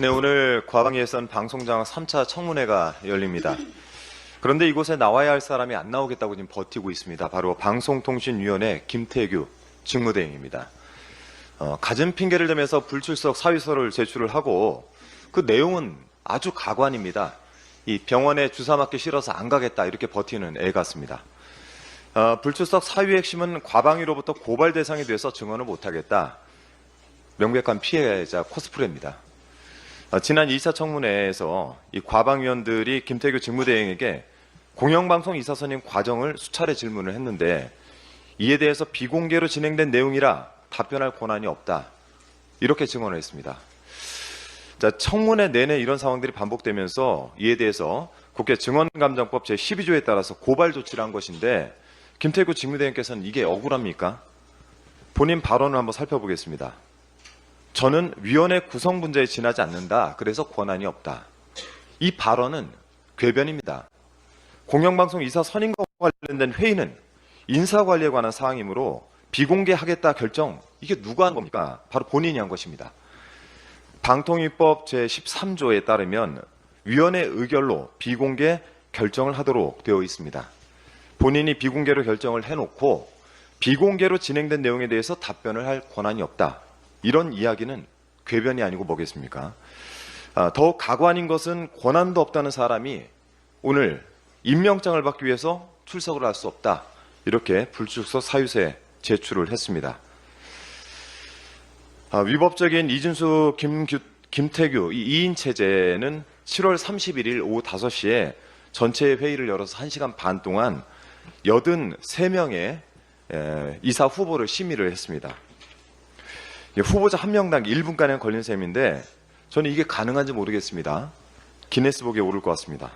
네, 오늘 과방위에선 방송장악 3차 청문회가 열립니다. 그런데 이곳에 나와야 할 사람이 안 나오겠다고 지금 버티고 있습니다. 바로 방송통신위원회 김태규 직무대행입니다. 갖은 핑계를 대면서 불출석 사유서를 제출을 하고 그 내용은 아주 가관입니다. 이 병원에 주사 맞기 싫어서 안 가겠다 이렇게 버티는 애 같습니다. 불출석 사유의 핵심은 과방위로부터 고발 대상이 돼서 증언을 못하겠다. 명백한 피해자 코스프레입니다. 지난 2차 청문회에서 이 과방위원들이 김태규 직무대행에게 공영방송 이사 선임 과정을 수차례 질문을 했는데 이에 대해서 비공개로 진행된 내용이라 답변할 권한이 없다. 이렇게 증언을 했습니다. 자, 청문회 내내 이런 상황들이 반복되면서 이에 대해서 국회 증언감정법 제12조에 따라서 고발 조치를 한 것인데 김태규 직무대행께서는 이게 억울합니까? 본인 발언을 한번 살펴보겠습니다. 저는 위원회 구성 문제에 지나지 않는다. 그래서 권한이 없다. 이 발언은 궤변입니다. 공영방송 이사 선임과 관련된 회의는 인사관리에 관한 사항이므로 비공개하겠다 결정, 이게 누가 한 겁니까? 바로 본인이 한 것입니다. 방통위법 제13조에 따르면 위원회 의결로 비공개 결정을 하도록 되어 있습니다. 본인이 비공개로 결정을 해놓고 비공개로 진행된 내용에 대해서 답변을 할 권한이 없다. 이런 이야기는 궤변이 아니고 뭐겠습니까? 더욱 가관인 것은 권한도 없다는 사람이 오늘 임명장을 받기 위해서 출석을 할 수 없다. 이렇게 불출석 사유서에 제출을 했습니다. 위법적인 이준수, 김태규 이 2인 체제는 7월 31일 오후 5시에 전체 회의를 열어서 1시간 반 동안 83명의 이사 후보를 심의를 했습니다. 후보자 한 명당 1분가량 걸린 셈인데 저는 이게 가능한지 모르겠습니다. 기네스북에 오를 것 같습니다.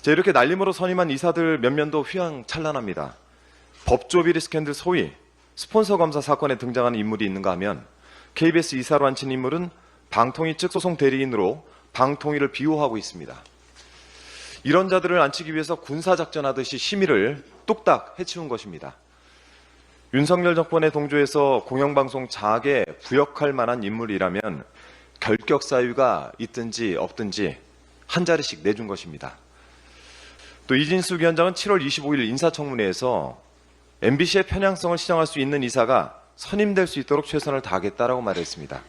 자, 이렇게 날림으로 선임한 이사들 몇몇도 휘황찬란합니다. 법조비리 스캔들 소위 스폰서 검사 사건에 등장하는 인물이 있는가 하면 KBS 이사로 앉힌 인물은 방통위 측 소송 대리인으로 방통위를 비호하고 있습니다. 이런 자들을 앉히기 위해서 군사작전하듯이 심의를 뚝딱 해치운 것입니다. 윤석열 정권의 동조에서 공영방송 장악에 부역할 만한 인물이라면 결격 사유가 있든지 없든지 한 자리씩 내준 것입니다. 또 이진숙 위원장은 7월 25일 인사청문회에서 MBC의 편향성을 시정할 수 있는 이사가 선임될 수 있도록 최선을 다하겠다라고 말했습니다.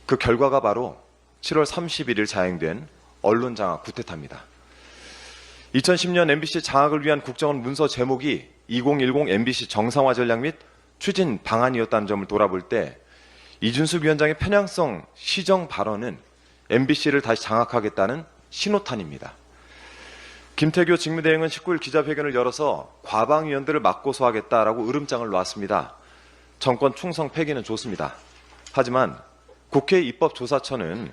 그 결과가 바로 7월 31일 자행된 언론장악 구태타입니다. 2010년 MBC 장악을 위한 국정원 문서 제목이 2010 MBC 정상화 전략 및 추진 방안이었다는 점을 돌아볼 때 이준숙 위원장의 편향성 시정 발언은 MBC를 다시 장악하겠다는 신호탄입니다. 김태규 직무대행은 19일 기자회견을 열어서 과방위원들을 맞고소하겠다라고 으름장을 놨습니다. 정권 충성 폐기는 좋습니다. 하지만 국회 입법조사처는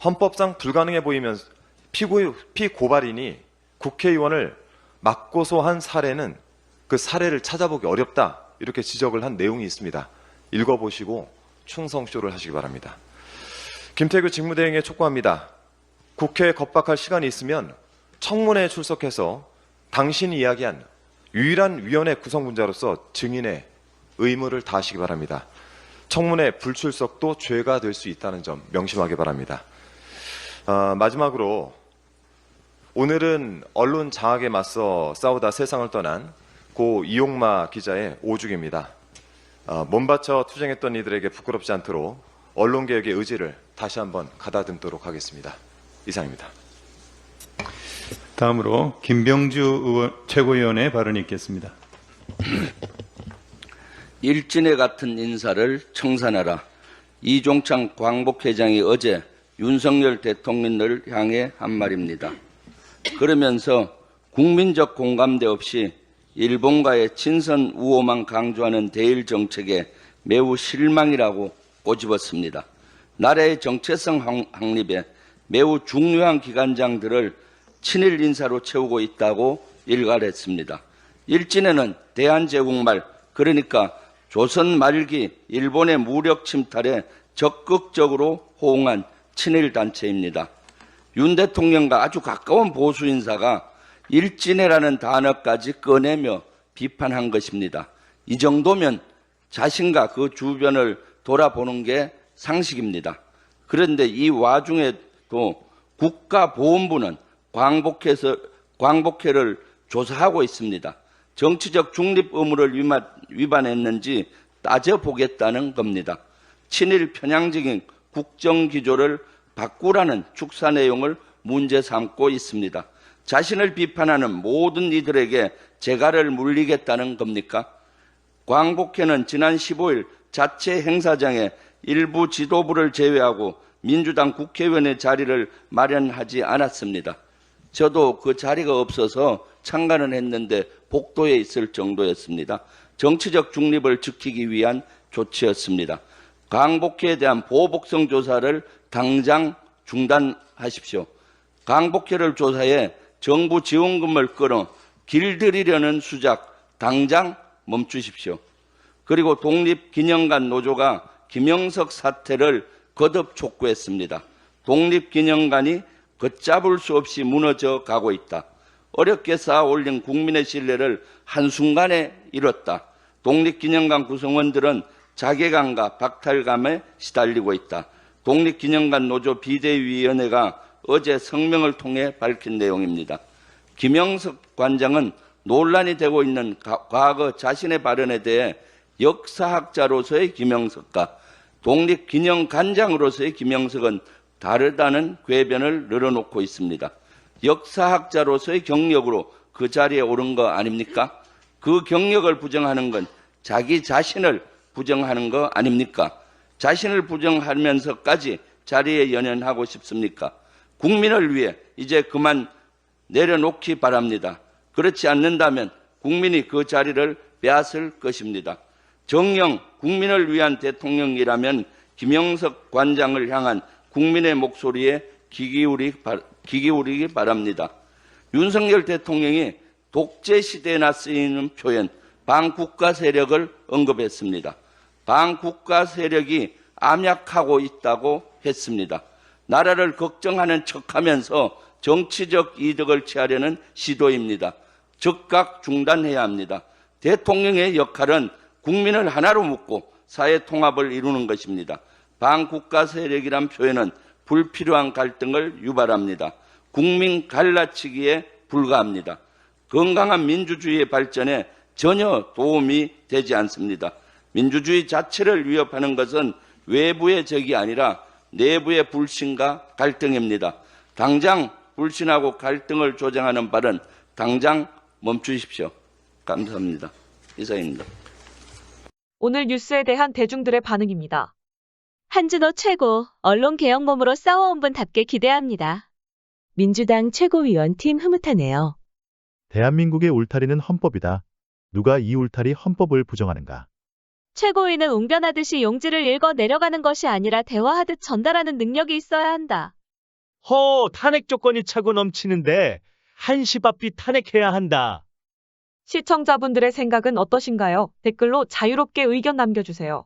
헌법상 불가능해 보이면 피고발인이 국회의원을 맞고소한 사례는 그 사례를 찾아보기 어렵다. 이렇게 지적을 한 내용이 있습니다. 읽어보시고 충성쇼를 하시기 바랍니다. 김태규 직무대행에 촉구합니다. 국회에 겁박할 시간이 있으면 청문회에 출석해서 당신이 이야기한 유일한 위원회 구성분자로서 증인의 의무를 다하시기 바랍니다. 청문회 불출석도 죄가 될 수 있다는 점 명심하기 바랍니다. 마지막으로 오늘은 언론 장악에 맞서 싸우다 세상을 떠난 고 이용마 기자의 5주기입니다. 몸바쳐 투쟁했던 이들에게 부끄럽지 않도록 언론개혁의 의지를 다시 한번 가다듬도록 하겠습니다. 이상입니다. 다음으로 김병주 최고위원의 발언이 있겠습니다. 일진에 같은 인사를 청산하라. 이종창 광복회장이 어제 윤석열 대통령을 향해 한 말입니다. 그러면서 국민적 공감대 없이 일본과의 친선 우호만 강조하는 대일 정책에 매우 실망이라고 꼬집었습니다. 나라의 정체성 확립에 매우 중요한 기관장들을 친일 인사로 채우고 있다고 일갈했습니다. 일진에는 대한제국말, 그러니까 조선 말기 일본의 무력 침탈에 적극적으로 호응한 친일 단체입니다. 윤 대통령과 아주 가까운 보수 인사가 일진회라는 단어까지 꺼내며 비판한 것입니다. 이 정도면 자신과 그 주변을 돌아보는 게 상식입니다. 그런데 이 와중에도 국가보훈부는 광복회를 조사하고 있습니다. 정치적 중립 의무를 위반했는지 따져보겠다는 겁니다. 친일 편향적인 국정기조를 바꾸라는 축사 내용을 문제 삼고 있습니다. 자신을 비판하는 모든 이들에게 재갈을 물리겠다는 겁니까? 광복회는 지난 15일 자체 행사장에 일부 지도부를 제외하고 민주당 국회의원의 자리를 마련하지 않았습니다. 저도 그 자리가 없어서 참가는 했는데 복도에 있을 정도였습니다. 정치적 중립을 지키기 위한 조치였습니다. 광복회에 대한 보복성 조사를 당장 중단하십시오. 광복회를 조사해 정부 지원금을 끌어 길들이려는 수작 당장 멈추십시오. 그리고 독립기념관 노조가 김영석 사태를 거듭 촉구했습니다. 독립기념관이 걷잡을 수 없이 무너져 가고 있다. 어렵게 쌓아 올린 국민의 신뢰를 한순간에 잃었다. 독립기념관 구성원들은 자괴감과 박탈감에 시달리고 있다. 독립기념관 노조 비대위원회가 어제 성명을 통해 밝힌 내용입니다. 김영석 관장은 논란이 되고 있는 과거 자신의 발언에 대해 역사학자로서의 김영석과 독립기념관장으로서의 김영석은 다르다는 궤변을 늘어놓고 있습니다. 역사학자로서의 경력으로 그 자리에 오른 거 아닙니까? 그 경력을 부정하는 건 자기 자신을 부정하는 거 아닙니까? 자신을 부정하면서까지 자리에 연연하고 싶습니까? 국민을 위해 이제 그만 내려놓기 바랍니다. 그렇지 않는다면 국민이 그 자리를 빼앗을 것입니다. 정녕 국민을 위한 대통령이라면 김영석 관장을 향한 국민의 목소리에 귀 기울이기 바랍니다. 윤석열 대통령이 독재 시대나 쓰이는 표현 반국가 세력을 언급했습니다. 반국가 세력이 암약하고 있다고 했습니다. 나라를 걱정하는 척하면서 정치적 이득을 취하려는 시도입니다. 즉각 중단해야 합니다. 대통령의 역할은 국민을 하나로 묶고 사회 통합을 이루는 것입니다. 반국가 세력이란 표현은 불필요한 갈등을 유발합니다. 국민 갈라치기에 불과합니다. 건강한 민주주의의 발전에 전혀 도움이 되지 않습니다. 민주주의 자체를 위협하는 것은 외부의 적이 아니라 내부의 불신과 갈등입니다. 당장 불신하고 갈등을 조장하는 발언 당장 멈추십시오. 감사합니다. 이상입니다. 오늘 뉴스에 대한 대중들의 반응입니다. 한준호 최고, 언론개혁몸으로 싸워온 분답게 기대합니다. 민주당 최고위원팀 흐뭇하네요. 대한민국의 울타리는 헌법이다. 누가 이 울타리 헌법을 부정하는가? 최고위는 웅변하듯이 용지를 읽어 내려가는 것이 아니라 대화하듯 전달하는 능력이 있어야 한다. 탄핵 조건이 차고 넘치는데 한시바삐 탄핵해야 한다. 시청자분들의 생각은 어떠신가요? 댓글로 자유롭게 의견 남겨주세요.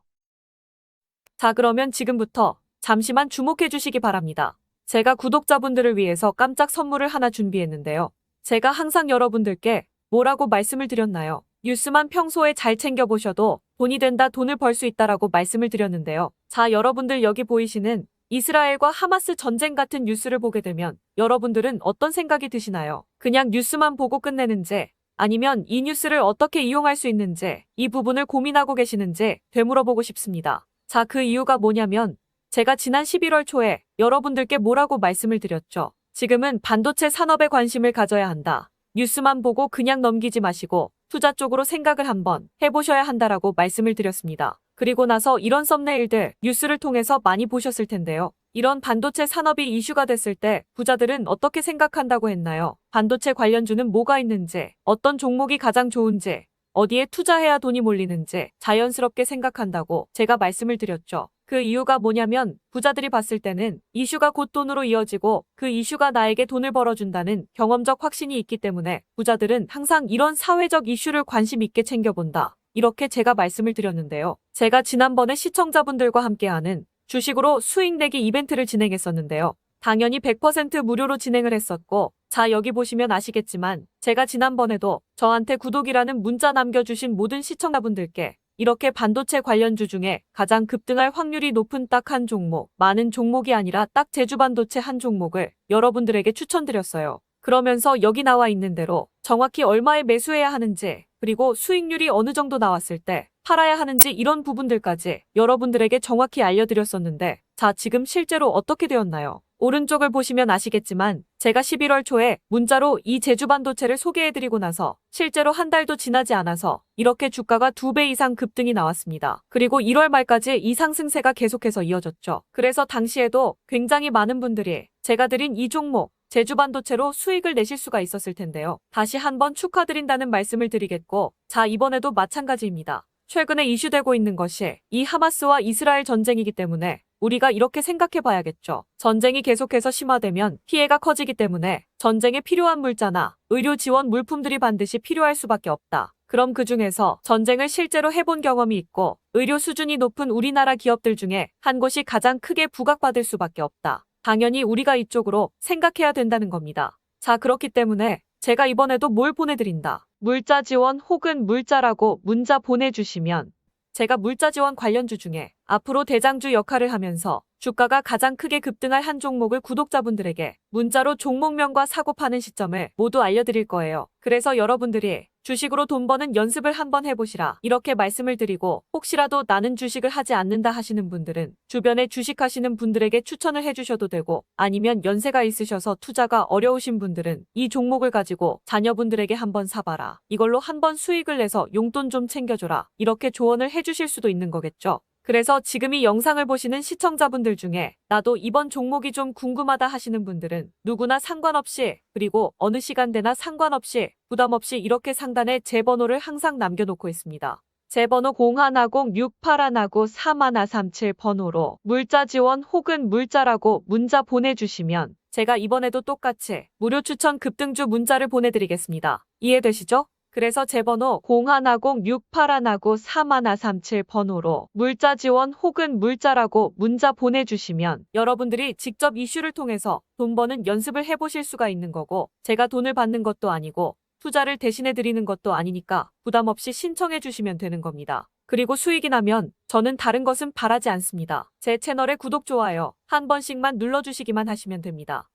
자, 그러면 지금부터 잠시만 주목해 주시기 바랍니다. 제가 구독자분들을 위해서 깜짝 선물을 하나 준비했는데요. 제가 항상 여러분들께 뭐라고 말씀을 드렸나요? 뉴스만 평소에 잘 챙겨보셔도 돈이 된다, 돈을 벌 수 있다라고 말씀을 드렸는데요. 자, 여러분들 여기 보이시는 이스라엘과 하마스 전쟁 같은 뉴스를 보게 되면 여러분들은 어떤 생각이 드시나요? 그냥 뉴스만 보고 끝내는지, 아니면 이 뉴스를 어떻게 이용할 수 있는지, 이 부분을 고민하고 계시는지 되물어보고 싶습니다. 자, 그 이유가 뭐냐면 제가 지난 11월 초에 여러분들께 뭐라고 말씀을 드렸죠. 지금은 반도체 산업에 관심을 가져야 한다. 뉴스만 보고 그냥 넘기지 마시고 투자 쪽으로 생각을 한번 해보셔야 한다라고 말씀을 드렸습니다. 그리고 나서 이런 썸네일들 뉴스를 통해서 많이 보셨을 텐데요. 이런 반도체 산업이 이슈가 됐을 때 부자들은 어떻게 생각한다고 했나요? 반도체 관련주는 뭐가 있는지, 어떤 종목이 가장 좋은지, 어디에 투자해야 돈이 몰리는지 자연스럽게 생각한다고 제가 말씀을 드렸죠. 그 이유가 뭐냐면 부자들이 봤을 때는 이슈가 곧 돈으로 이어지고 그 이슈가 나에게 돈을 벌어준다는 경험적 확신이 있기 때문에 부자들은 항상 이런 사회적 이슈를 관심 있게 챙겨본다. 이렇게 제가 말씀을 드렸는데요. 제가 지난번에 시청자분들과 함께하는 주식으로 수익 내기 이벤트를 진행했었는데요. 당연히 100% 무료로 진행을 했었고, 자, 여기 보시면 아시겠지만 제가 지난번에도 저한테 구독이라는 문자 남겨주신 모든 시청자분들께 이렇게 반도체 관련주 중에 가장 급등할 확률이 높은 딱 한 종목, 많은 종목이 아니라 딱 제주반도체 한 종목을 여러분들에게 추천드렸어요. 그러면서 여기 나와 있는 대로 정확히 얼마에 매수해야 하는지, 그리고 수익률이 어느 정도 나왔을 때 팔아야 하는지 이런 부분들까지 여러분들에게 정확히 알려드렸었는데, 자, 지금 실제로 어떻게 되었나요? 오른쪽을 보시면 아시겠지만 제가 11월 초에 문자로 이 제주반도체를 소개해드리고 나서 실제로 한 달도 지나지 않아서 이렇게 주가가 2배 이상 급등이 나왔습니다. 그리고 1월 말까지 이 상승세가 계속해서 이어졌죠. 그래서 당시에도 굉장히 많은 분들이 제가 드린 이 종목 제주반도체로 수익을 내실 수가 있었을 텐데요. 다시 한번 축하드린다는 말씀을 드리겠고, 자, 이번에도 마찬가지입니다. 최근에 이슈되고 있는 것이 이 하마스와 이스라엘 전쟁이기 때문에 우리가 이렇게 생각해 봐야겠죠. 전쟁이 계속해서 심화되면 피해가 커지기 때문에 전쟁에 필요한 물자나 의료 지원 물품들이 반드시 필요할 수밖에 없다. 그럼 그 중에서 전쟁을 실제로 해본 경험이 있고 의료 수준이 높은 우리나라 기업들 중에 한 곳이 가장 크게 부각받을 수밖에 없다. 당연히 우리가 이쪽으로 생각해야 된다는 겁니다. 자, 그렇기 때문에 제가 이번에도 뭘 보내드린다. 물자 지원 혹은 물자라고 문자 보내주시면 제가 물자 지원 관련주 중에 앞으로 대장주 역할을 하면서 주가가 가장 크게 급등할 한 종목을 구독자분들에게 문자로 종목명과 사고 파는 시점을 모두 알려드릴 거예요. 그래서 여러분들이 주식으로 돈 버는 연습을 한번 해보시라 이렇게 말씀을 드리고, 혹시라도 나는 주식을 하지 않는다 하시는 분들은 주변에 주식하시는 분들에게 추천을 해주셔도 되고, 아니면 연세가 있으셔서 투자가 어려우신 분들은 이 종목을 가지고 자녀분들에게 한번 사봐라, 이걸로 한번 수익을 내서 용돈 좀 챙겨줘라, 이렇게 조언을 해주실 수도 있는 거겠죠. 그래서 지금 이 영상을 보시는 시청자분들 중에 나도 이번 종목이 좀 궁금하다 하시는 분들은 누구나 상관없이, 그리고 어느 시간대나 상관없이 부담 없이 이렇게 상단에 제 번호를 항상 남겨놓고 있습니다. 제 번호 010-6819-3137 번호로 물자 지원 혹은 물자라고 문자 보내주시면 제가 이번에도 똑같이 무료 추천 급등주 문자를 보내드리겠습니다. 이해되시죠? 그래서 제 번호 010-6819-3137 번호로 물자 지원 혹은 물자라고 문자 보내주시면 여러분들이 직접 이슈를 통해서 돈 버는 연습을 해보실 수가 있는 거고, 제가 돈을 받는 것도 아니고 투자를 대신해 드리는 것도 아니니까 부담 없이 신청해 주시면 되는 겁니다. 그리고 수익이 나면 저는 다른 것은 바라지 않습니다. 제 채널에 구독, 좋아요 한 번씩만 눌러주시기만 하시면 됩니다.